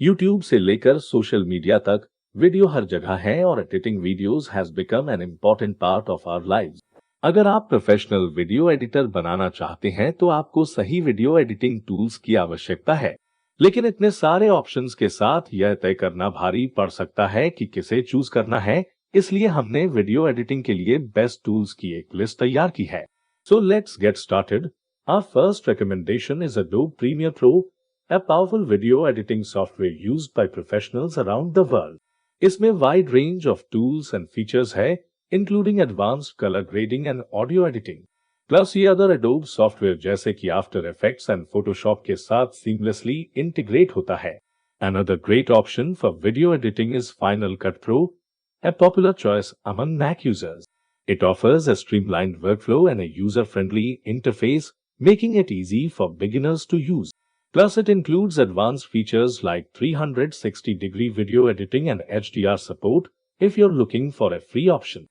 YouTube से लेकर social media तक वीडियो हर जगह है और editing videos has become an important part of our lives. अगर आप प्रोफेशनल वीडियो एडिटर बनाना चाहते हैं तो आपको सही वीडियो एडिटिंग टूल्स की आवश्यकता है। लेकिन इतने सारे ऑप्शंस के साथ यह तय करना भारी पड़ सकता है कि किसे चूज करना है। इसलिए हमने वीडियो एडिटिंग के लिए बेस्ट टूल्स की एक लिस्ट तैयार की है। So let's get started. Our first recommendation is Adobe Premiere Pro, a powerful video editing software used by professionals around the world. इसमें wide range of tools and features है, including advanced color grading and audio editing. Plus ये other Adobe software जैसे कि After Effects and Photoshop के साथ seamlessly integrate होता है. Another great option for video editing is Final Cut Pro, a popular choice among Mac users. It offers a streamlined workflow and a user-friendly interface, making it easy for beginners to use. Plus, it includes advanced features like 360-degree video editing and HDR support if you're looking for a free option.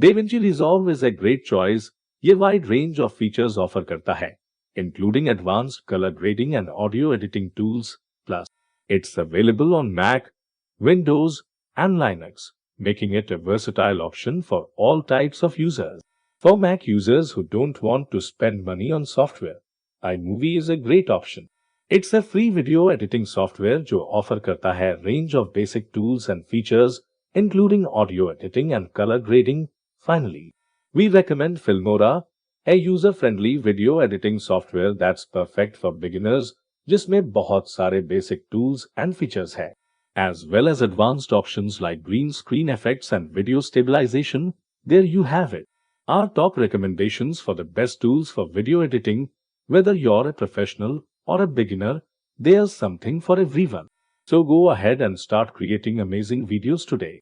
DaVinci Resolve is a great choice. ये wide range of features offer करता है, including advanced color grading and audio editing tools. Plus, it's available on Mac, Windows, and Linux, making it a versatile option for all types of users. For Mac users who don't want to spend money on software, iMovie is a great option. It's a free video editing software जो offer करता है range of basic tools and features, including audio editing and color grading. Finally, we recommend Filmora, a user-friendly video editing software that's perfect for beginners, जिसमें बहुत सारे basic tools and features है, as well as advanced options like green screen effects and video stabilization. There you have it. Our top recommendations for the best tools for video editing. Whether you're a professional or a beginner, there's something for everyone. So go ahead and start creating amazing videos today.